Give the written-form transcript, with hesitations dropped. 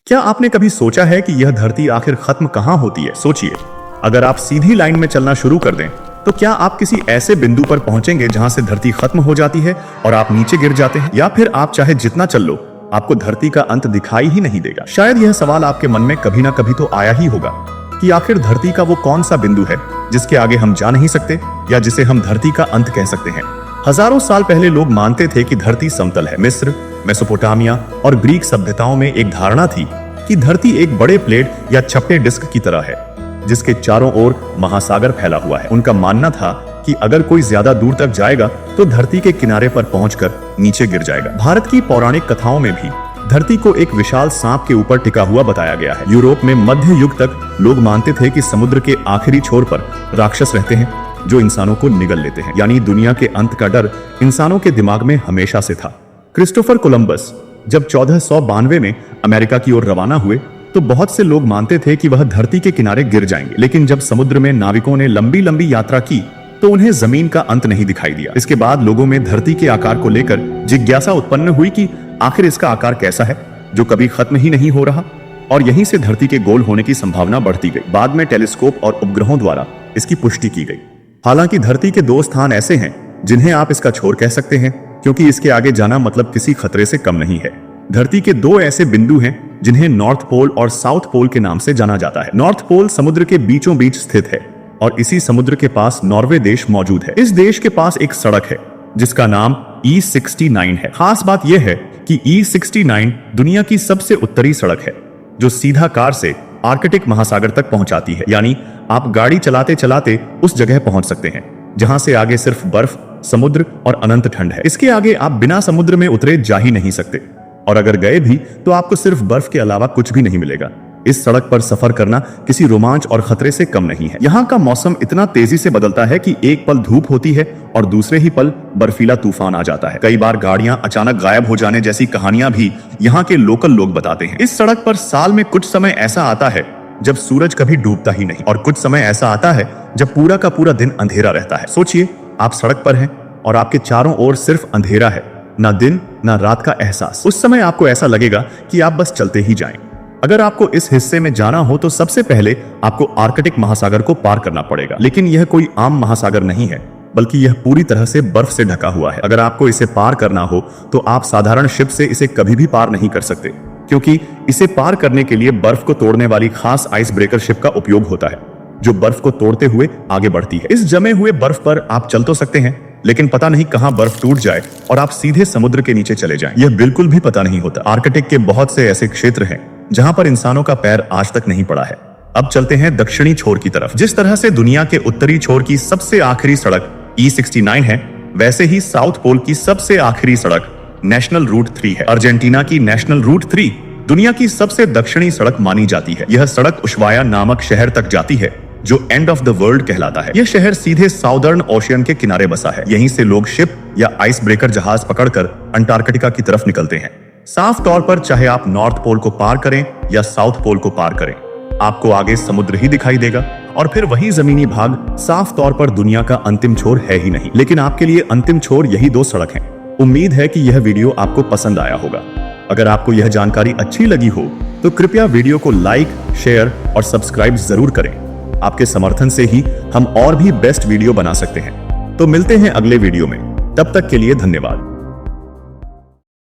क्या आपने कभी सोचा है कि यह धरती आखिर खत्म कहां होती है? सोचिए, अगर आप सीधी लाइन में चलना शुरू कर दें तो क्या आप किसी ऐसे बिंदु पर पहुंचेंगे जहां से धरती खत्म हो जाती है और आप नीचे गिर जाते हैं, या फिर आप चाहे जितना चल लो आपको धरती का अंत दिखाई ही नहीं देगा? शायद यह सवाल आपके मन में कभी ना कभी तो आया ही होगा कि आखिर धरती का वो कौन सा बिंदु है जिसके आगे हम जा नहीं सकते, या जिसे हम धरती का अंत कह सकते हैं। हजारों साल पहले लोग मानते थे कि धरती समतल है। मिस्र, मेसोपोटामिया और ग्रीक सभ्यताओं में एक धारणा थी कि धरती एक बड़े प्लेट या छपटे डिस्क की तरह है जिसके चारों ओर महासागर फैला हुआ है। उनका मानना था कि अगर कोई ज्यादा दूर तक जाएगा तो धरती के किनारे पर पहुंचकर नीचे गिर जाएगा। भारत की पौराणिक कथाओं में भी धरती को एक विशाल सांप के ऊपर टिका हुआ बताया गया है। यूरोप में मध्य युग तक लोग मानते थे कि समुद्र के आखिरी छोर पर राक्षस रहते हैं जो इंसानों को निगल लेते हैं, यानी दुनिया के अंत का डर इंसानों के दिमाग में हमेशा से था। क्रिस्टोफर कोलंबस जब 1492 में अमेरिका की ओर रवाना हुए तो बहुत से लोग मानते थे कि वह धरती के किनारे गिर जाएंगे, लेकिन जब समुद्र में नाविकों ने लंबी लंबी यात्रा की तो उन्हें जमीन का अंत नहीं दिखाई दिया। इसके बाद लोगों में धरती के आकार को लेकर जिज्ञासा उत्पन्न हुई कि आखिर इसका आकार कैसा है जो कभी खत्म ही नहीं हो रहा, और यहीं से धरती के गोल होने की संभावना बढ़ती गई। बाद में टेलीस्कोप और उपग्रहों द्वारा इसकी पुष्टि की गई। हालांकि धरती के दो स्थान ऐसे हैं जिन्हें आप इसका छोर कह सकते हैं, क्योंकि इसके आगे जाना मतलब किसी खतरे से कम नहीं है। धरती के दो ऐसे बिंदु हैं जिन्हें नॉर्थ पोल और साउथ पोल के नाम से जाना जाता है। नॉर्थ पोल समुद्र के बीचों बीच स्थित है और इसी समुद्र के पास नॉर्वे देश मौजूद है। इस देश के पास एक सड़क है जिसका नाम E69 है। खास बात यह है कि E69 दुनिया की सबसे उत्तरी सड़क है जो सीधा कार से आर्कटिक महासागर तक पहुंचाती है, यानी आप गाड़ी चलाते चलाते उस जगह पहुंच सकते हैं जहां से आगे सिर्फ बर्फ, समुद्र और अनंत ठंड है। इसके आगे आप बिना समुद्र में उतरे जा ही नहीं सकते, और अगर गए भी तो आपको सिर्फ बर्फ के अलावा कुछ भी नहीं मिलेगा। इस सड़क पर सफर करना किसी रोमांच और खतरे से कम नहीं है। यहाँ का मौसम इतना तेजी से बदलता है कि एक पल धूप होती है और दूसरे ही पल बर्फीला तूफान आ जाता है। कई बार गाड़ियां अचानक गायब हो जाने जैसी कहानियां भी यहाँ के लोकल लोग बताते हैं। इस सड़क पर साल में कुछ समय ऐसा आता है जब सूरज कभी डूबता ही नहीं, और कुछ समय ऐसा आता है जब पूरा का पूरा दिन अंधेरा रहता है। सोचिए, आप सड़क पर हैं और आपके चारों ओर सिर्फ अंधेरा है, ना दिन ना रात का एहसास। उस समय आपको ऐसा लगेगा कि आप बस चलते ही जाएं। अगर आपको इस हिस्से में जाना हो तो सबसे पहले आपको आर्कटिक महासागर को पार करना पड़ेगा, लेकिन यह कोई आम महासागर नहीं है, बल्कि यह पूरी तरह से बर्फ से ढका हुआ है। अगर आपको इसे पार करना हो तो आप साधारण शिप से इसे कभी भी पार नहीं कर सकते, क्योंकि इसे पार करने के लिए बर्फ को तोड़ने वाली खास आइस ब्रेकर शिप का उपयोग होता है जो बर्फ को तोड़ते हुए आगे बढ़ती है। इस जमे हुए बर्फ पर आप चल तो सकते हैं, लेकिन पता नहीं कहां बर्फ टूट जाए और आप सीधे समुद्र के नीचे चले जाएं। यह बिल्कुल भी पता नहीं होता। आर्कटिक के बहुत से ऐसे क्षेत्र हैं जहां पर इंसानों का पैर आज तक नहीं पड़ा है। अब चलते हैं दक्षिणी छोर की तरफ। जिस तरह से दुनिया के उत्तरी छोर की सबसे आखिरी सड़क E69 है, वैसे ही साउथ पोल की सबसे आखिरी सड़क नेशनल रूट 3 है। अर्जेंटीना की नेशनल रूट 3 दुनिया की सबसे दक्षिणी सड़क मानी जाती है। यह सड़क उशवाया नामक शहर तक जाती है जो एंड ऑफ द वर्ल्ड कहलाता है। यह शहर सीधे साउदर्न ओशियन के किनारे बसा है। यहीं से लोग शिप या आइस ब्रेकर जहाज पकड़कर अंटार्कटिका की तरफ निकलते हैं। साफ तौर पर चाहे आप नॉर्थ पोल को पार करें या साउथ पोल को पार करें, आपको आगे समुद्र ही दिखाई देगा, और फिर वही जमीनी भाग साफ तौर पर दुनिया का अंतिम छोर है ही नहीं। लेकिन आपके लिए अंतिम छोर यही दो सड़क हैं। उम्मीद है कि यह वीडियो आपको पसंद आया होगा। अगर आपको यह जानकारी अच्छी लगी हो तो कृपया वीडियो को लाइक, शेयर और सब्सक्राइब जरूर करें। आपके समर्थन से ही हम और भी बेस्ट वीडियो बना सकते हैं। तो मिलते हैं अगले वीडियो में, तब तक के लिए धन्यवाद।